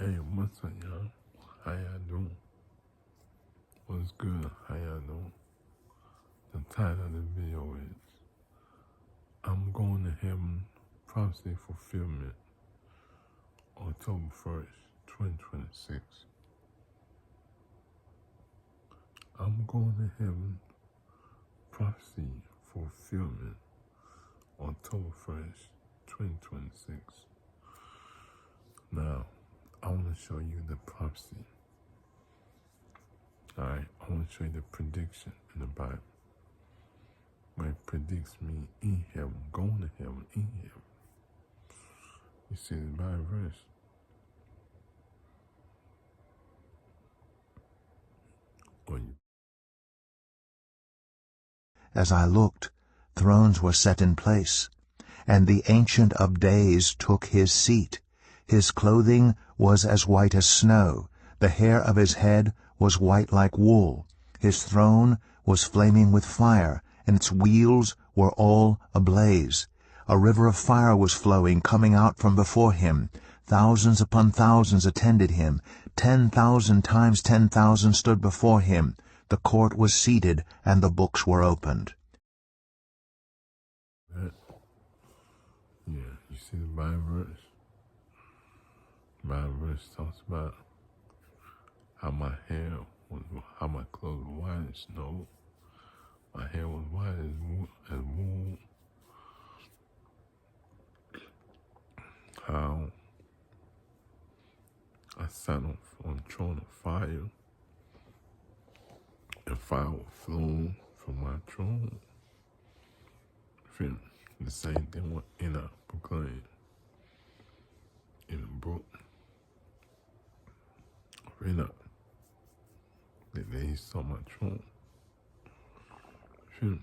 Hey, what's up, y'all? How y'all doing? What's good? How y'all doing? The title of the video is I'm Going to Heaven, Prophecy Fulfillment, October 1st, 2026. I'm going to heaven, prophecy fulfillment, October 1st, 2026. Now, I want to show you the prophecy. Alright, I want to show you the prediction in the Bible. Where it predicts me in heaven, going to heaven, in heaven. You see the Bible verse. As I looked, thrones were set in place, and the Ancient of Days took his seat. His clothing was as white as snow. The hair of his head was white like wool. His throne was flaming with fire, and its wheels were all ablaze. A river of fire was flowing, coming out from before him. Thousands upon thousands attended him. 10,000 times 10,000 stood before him. The court was seated, and the books were opened. Yeah, you see the Bible verse? The Bible verse talks about how my clothes were white as snow. My hair was white as wool. How I sat on a throne of fire, and fire would flow from my throne. The same thing what Enoch proclaimed in the book of Enoch, that he saw my throne. And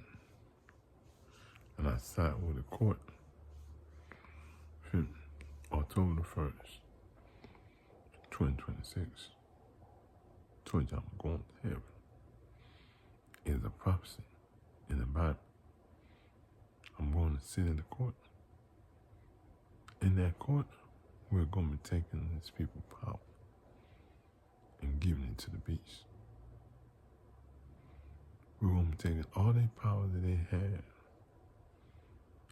I sat with the court. October the 1st, 2026. Told you I'm going to heaven. It is a prophecy in the Bible. I'm going to sit in the court. In that court, we're going to be taking these people's power and giving it to the beast. We're going to be taking all their power that they have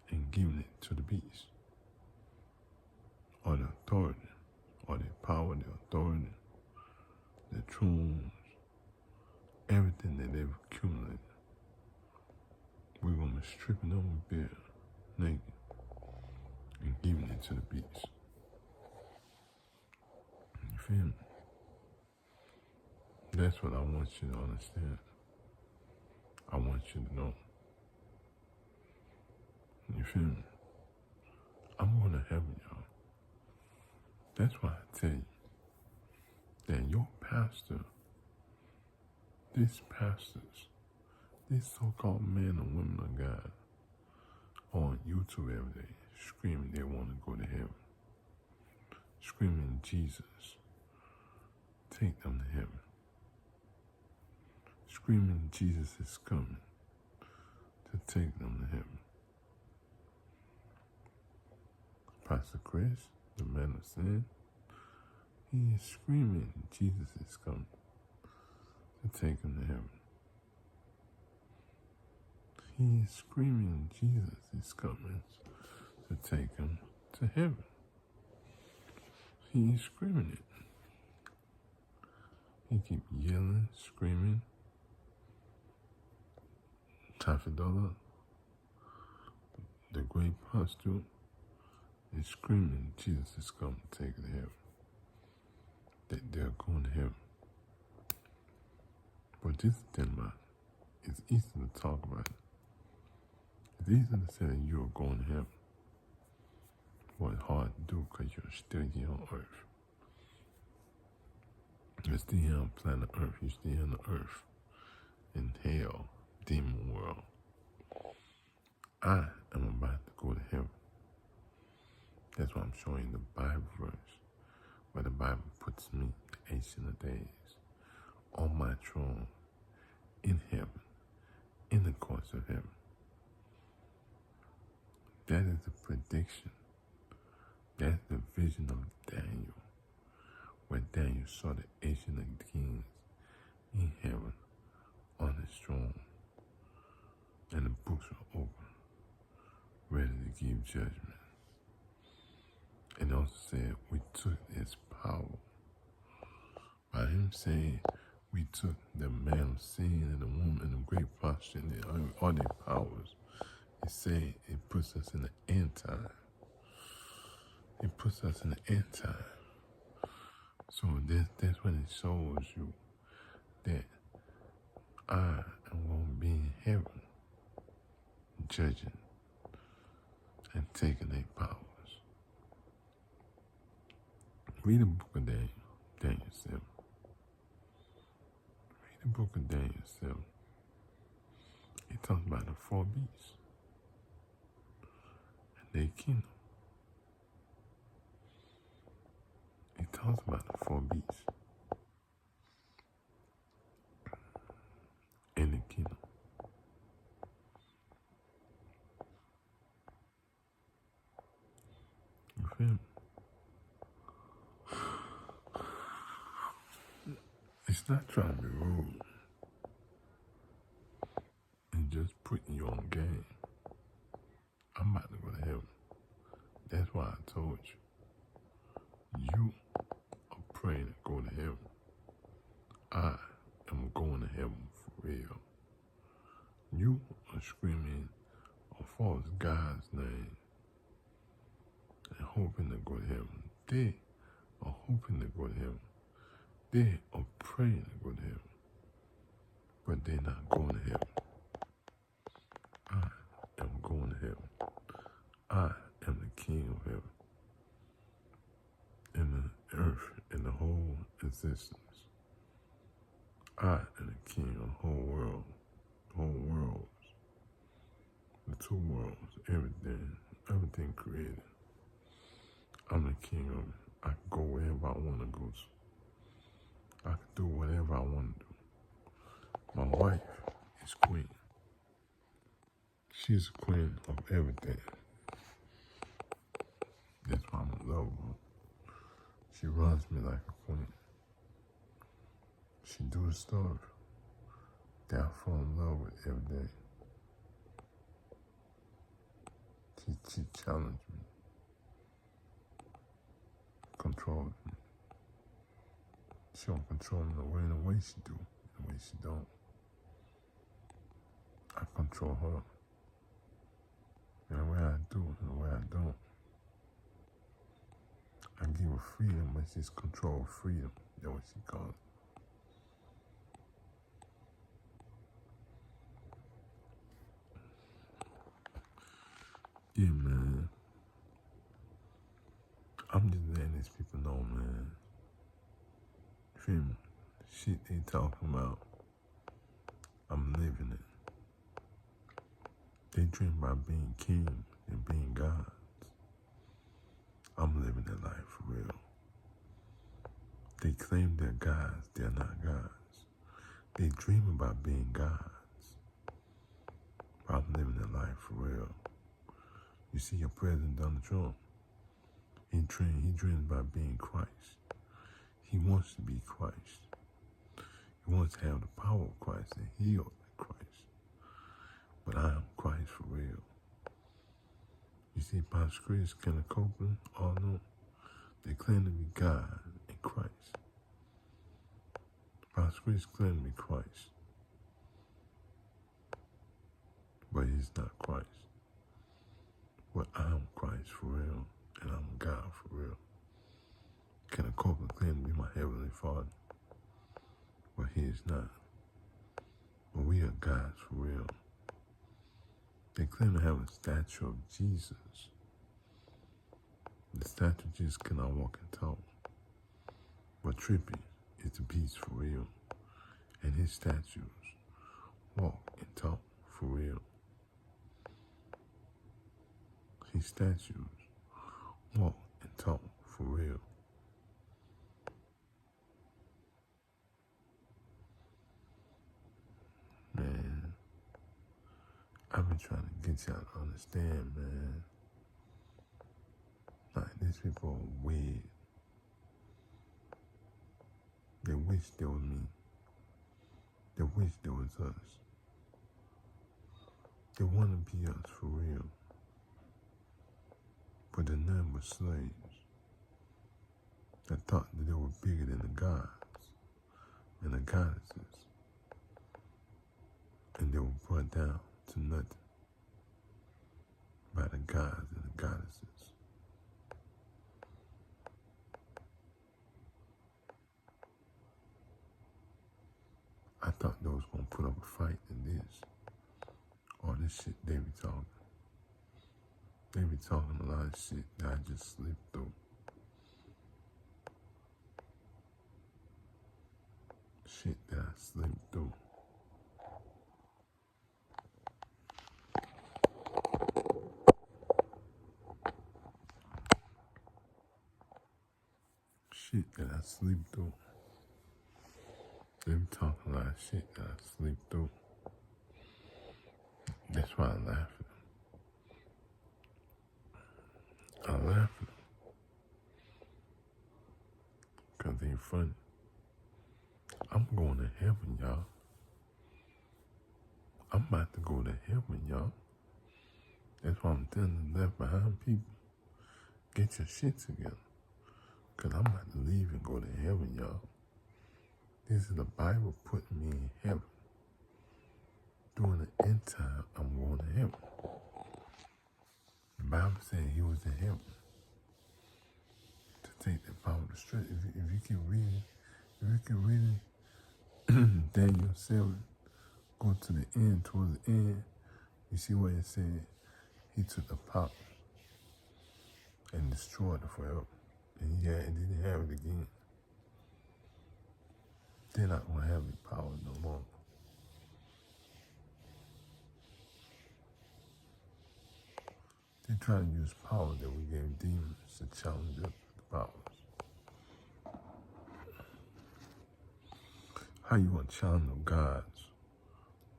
and giving it to the beast. Or the authority, or their power, the authority, the thrones, everything that they've accumulated. We're going to be stripping them bare, naked, and giving it to the beast. You feel me? That's what I want you to understand. I want you to know. You feel me? I'm going to heaven, y'all. That's why I tell you that your pastor, these pastors, these so-called men and women of God on YouTube every day, screaming they want to go to heaven, screaming Jesus, take them to heaven, screaming Jesus is coming to take them to heaven. Pastor Chris, the man of sin, he is screaming Jesus is coming to take him to heaven. He is screaming Jesus is coming to take him to heaven. He is screaming it. He keep yelling, screaming. Tafadola, the great prostitute, is screaming Jesus is coming to take her to heaven. That they're going to heaven. But this is the thing about it. It's easy to talk about it. It's easy to say that you are going to heaven. But it's hard to do because you're still here on earth. You're still here on planet Earth. You're still here on the earth. In hell, demon world. I am about to go to heaven. That's why I'm showing you the Bible verse. Where the Bible puts me, the Ancient of Days, on my throne, in heaven, in the courts of heaven. That is the prediction. That's the vision of Daniel, saw the Ancient of Kings in heaven on his throne, and the books were open, ready to give judgment. And also said, we took his power. By him saying, we took the man of sin and the woman and the great prostitute and all their powers. It said it puts us in the end time. It puts us in the end time. So that's when it shows you that I am going to be in heaven judging and taking their powers. Read the book of Daniel 7. Read the book of Daniel 7. It talks about the 4 beasts and their kingdom. It talks about the 4 beasts and the kingdom. You feel me? It's not trying to be rude. It's just putting you on game. I'm about to go to heaven. That's why I told you. You are praying to go to heaven. I am going to heaven for real. You are screaming a false God's name and hoping to go to heaven. They are hoping to go to heaven. They are praying to go to heaven, but they're not going to heaven. I am going to heaven. I am the King of heaven, and the earth, and the whole existence. I am the King of the whole world, the 2 worlds, everything created. I'm the King of it. I can go wherever I want to go to. I can do whatever I want to do. My wife is queen. She's the queen of everything. That's why I'm in love with her. She runs me like a queen. She do the stuff that I fall in love with every day. She challenged me, controls me. She don't control me in the way she do, in the way she don't. I control her. In the way I do, in the way I don't. I give her freedom, but she's control freedom. That's what she calls it. Yeah, man. I'm just letting these people know, man. You feel me? Shit they talking about, I'm living it. They dream about being king and being gods. I'm living that life for real. They claim they're gods, they're not gods. They dream about being gods. But I'm living that life for real. You see your President Donald Trump, he dreams about being Christ. He wants to be Christ. He wants to have the power of Christ and heal like Christ. But I am Christ for real. You see, Pastor Chris, Kenneth Copeland, all of them, they claim to be God and Christ. Pastor Chris claims to be Christ. But he's not Christ. But I am Christ for real, and I'm God for real. Kenneth Copeland claims to be my Heavenly Father, but he is not. But we are gods for real. They claim to have a statue of Jesus. The statue of Jesus cannot walk and talk. But Trippy is the beast for real. And his statues walk and talk for real. His statues walk and talk for real. Man, I've been trying to get y'all to understand, man. Like, these people are weird. They wish they was me. They wish they was us. They want to be us for real. But they're nothing but slaves that thought that they were bigger than the gods and the goddesses. And they were brought down to nothing by the gods and the goddesses. I thought they was going to put up a fight in this. All this shit they be talking. They be talking a lot of shit that I just slipped through. Shit that I slipped through. Shit that I slipped through. They be talking a lot of shit that I slipped through. That's why I laugh at them. I laugh at them. Because they funny. I'm going to heaven, y'all. I'm about to go to heaven, y'all. That's why I'm telling the left behind people, get your shit together. Because I'm about to leave and go to heaven, y'all. This is the Bible putting me in heaven. During the end time, I'm going to heaven. The Bible said he was in heaven to take the power of the strength. If you keep reading Daniel 7, go to the end, towards the end, you see what it said. He took the power and destroyed it forever. And didn't have it again. They're not going to have any power no more. They try to use power that we gave demons to challenge the powers. How you want to challenge the gods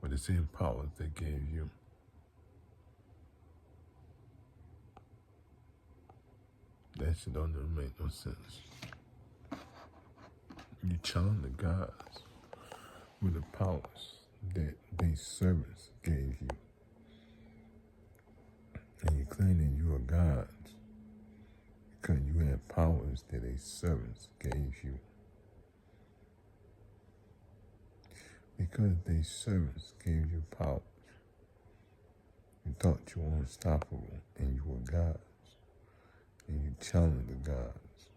with the same powers they gave you? That shit don't even make no sense. You challenge the gods with the powers that their servants gave you. And you claim that you are gods because you have powers that their servants gave you. Because their servants gave you powers, you thought you were unstoppable and you were gods. And you challenge the gods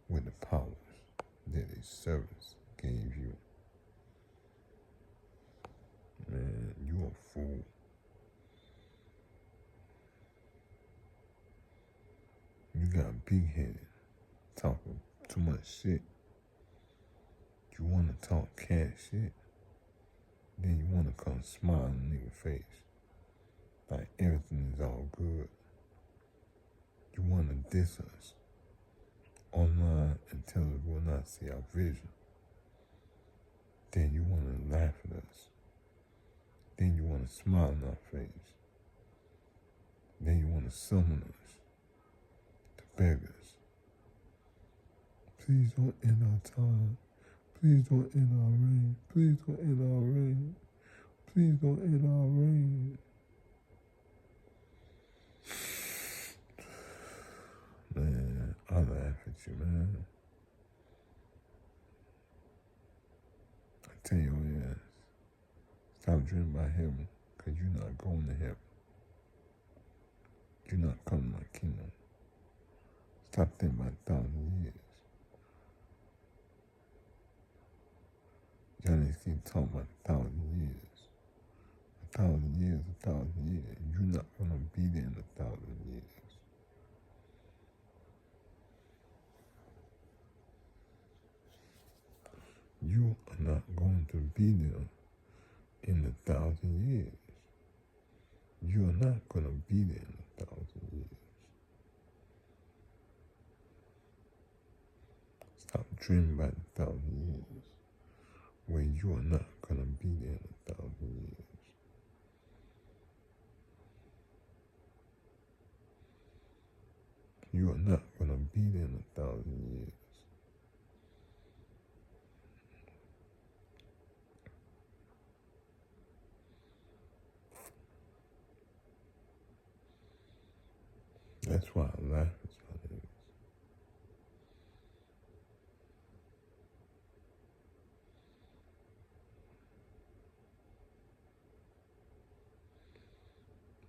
with the powers that their servants gave you. Man, you a fool. You got big-headed, talking too much shit. You want to talk cat shit, then you want to come smile in the nigga face like everything is all good. You want to diss us online and tell us we'll not see our vision. Then you want to laugh at us. Then you want to smile in our face. Then you want to summon us to beg us. Please don't end our time. Please don't end our reign. Please don't end our reign. Please don't end our reign. Man, I laugh at you, man. I tell your ass, stop dreaming about heaven, because you're not going to heaven. You're not coming to my kingdom. Stop thinking about 1,000 years. Y'all need to keep talking about 1,000 years. 1,000 years, 1,000 years. You're not going to be there in 1,000 years. You are not going to be there in 1,000 years. You are not going to be there in 1,000 years. Stop dreaming about 1,000 years when you are not going to be there in 1,000 years. You are not going to be there in 1,000 years. That's why I laugh at y'all niggas.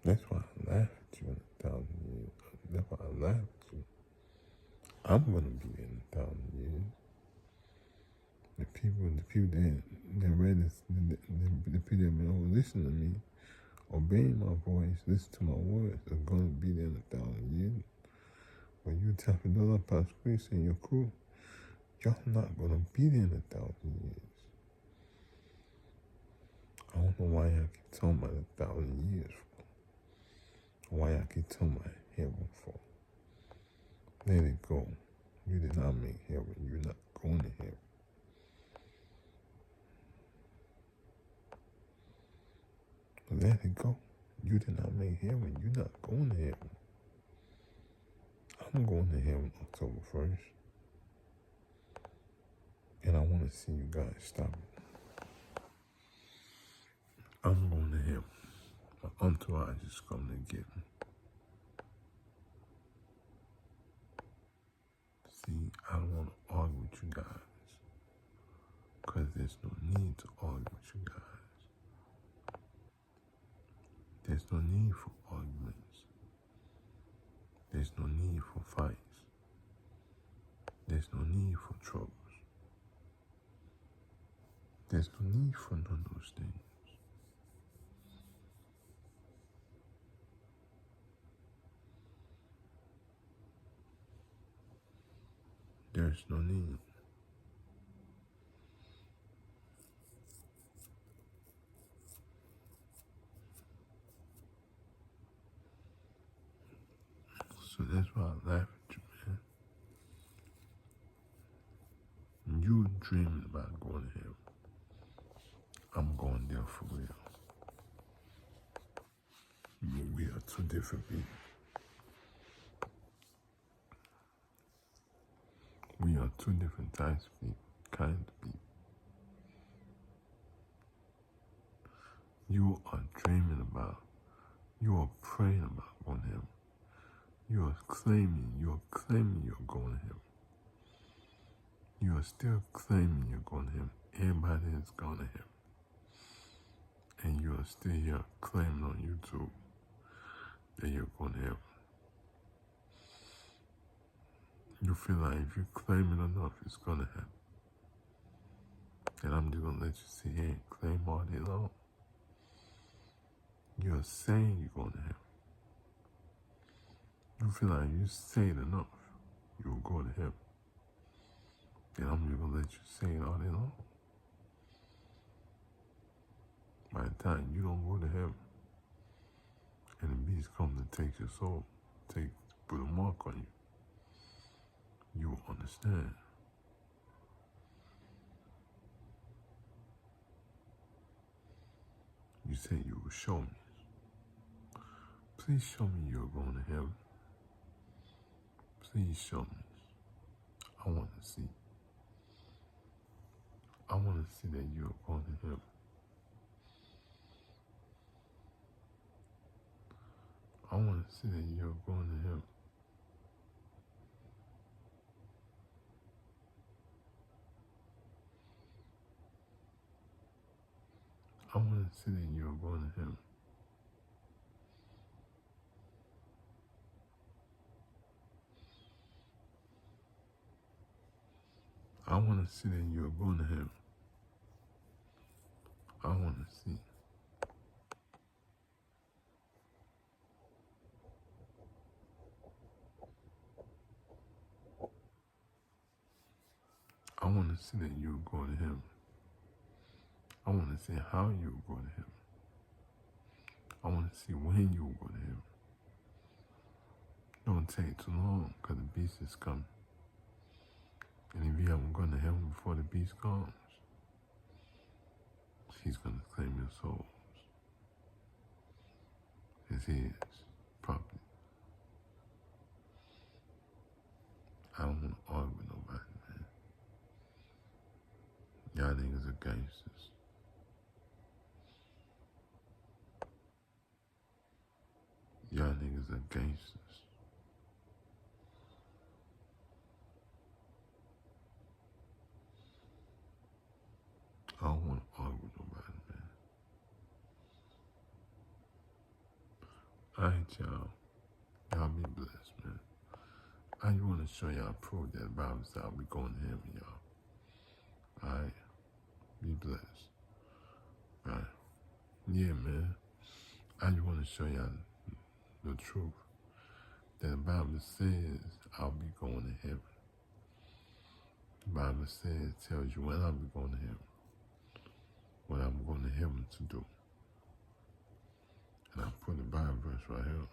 That's why I laugh at you in 1,000 years. That's why I laugh at you. I'm gonna be there in 1,000 years. The people that read this, the people that don't listen to me, obeying my voice, listen to my words, are gonna be there in 1,000 years. When you tapping it up past Chris and your crew, y'all not gonna be there in 1,000 years. I don't know why y'all keep talking about 1,000 years for. Why y'all keep talking about heaven for. Let it go. You did not make heaven. You're not going to heaven. Let it go. You did not make heaven. You're not going to heaven. I'm going to heaven October 1st. And I want to see you guys stop it. I'm going to heaven. My entourage is coming to get me. See, I don't want to argue with you guys. Because there's no need to argue with you guys. There's no need for arguments. There's no need for fights. There's no need for troubles. There's no need for none of those things. There's no need. So that's why I laugh at you, man. You dreaming about going to heaven. I'm going there for real. We are two different people. We are two different types of people, kind of people. You are dreaming about, you are praying about going to heaven. You are claiming you're going to heaven. You are still claiming you're going to heaven. Everybody is going to heaven. And you are still here claiming on YouTube that you're going to heaven. You feel like if you claim it enough, it's going to happen. And I'm just going to let you sit here and claim all day long. You're saying you're going to heaven. You feel like if you say it enough, you'll go to heaven. And I'm just going to let you say it all day long. By the time you don't go to heaven, and the beast comes to take your soul, put a mark on you, you will understand. You say you will show me. Please show me you're going to heaven. Please show me. I want to see. I want to see that you're going to heaven. I want to see that you're going to heaven. I want to see that you're going to heaven. I want to see that you're going to heaven. I want to see. I want to see that you're going to heaven. I want to see how you're going to heaven. I want to see when you'll go to heaven. Don't take too long, because the beast is coming. And if you haven't gone to heaven before the beast comes, he's going to claim your souls as his property. I don't want to argue with nobody, man. Y'all niggas are gangsters. Y'all niggas are gangsters. Alright, y'all. Y'all be blessed, man. I just want to show y'all proof that the Bible says I'll be going to heaven, y'all. Alright? Be blessed. Right? Yeah, man. I just want to show y'all the truth. That the Bible says I'll be going to heaven. The Bible says, tells you when I'll be going to heaven. What I'm going to heaven to do. And I put the Bible verse right here.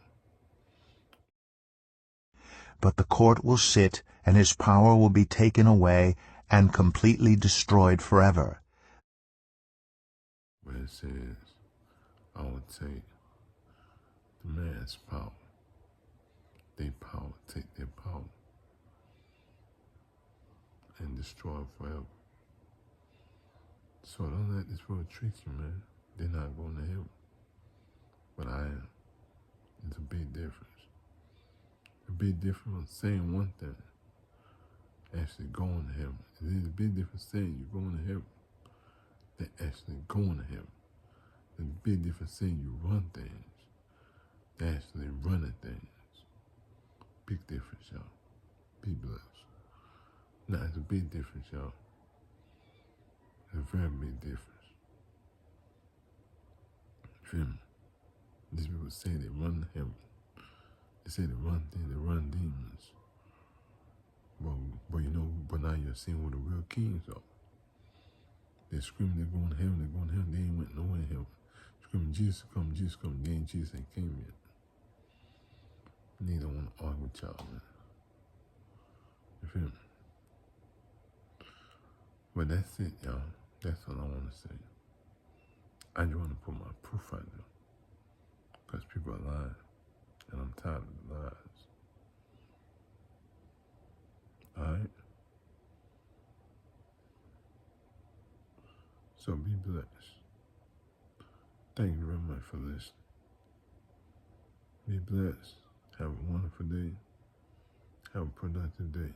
But the court will sit, and his power will be taken away and completely destroyed forever. Where it says, I will take the man's power. Their power, take their power. And destroy it forever. So don't let this world trick you, man. They're not going to heaven. But I am. It's a big difference. A big difference saying one thing, actually going to heaven. It is a big difference saying you're going to heaven than actually going to heaven. There's a big difference saying you run things than actually running things. Big difference, y'all. Be blessed. Now, it's a big difference, y'all. It's a very big difference. Feel me? These people say they run to heaven. They say they run things, they run demons. But you know, but now you're seeing who the real kings are. They're screaming they're going to heaven, they're going to heaven, they ain't went nowhere in heaven. Screaming, Jesus come, Jesus come, they ain't Jesus ain't came yet. Neither want to argue with y'all, man. You feel me? But that's it, y'all. That's all I want to say. I just want to put my proof out there. Because people are lying. And I'm tired of the lies. Alright? So be blessed. Thank you very much for listening. Be blessed. Have a wonderful day. Have a productive day.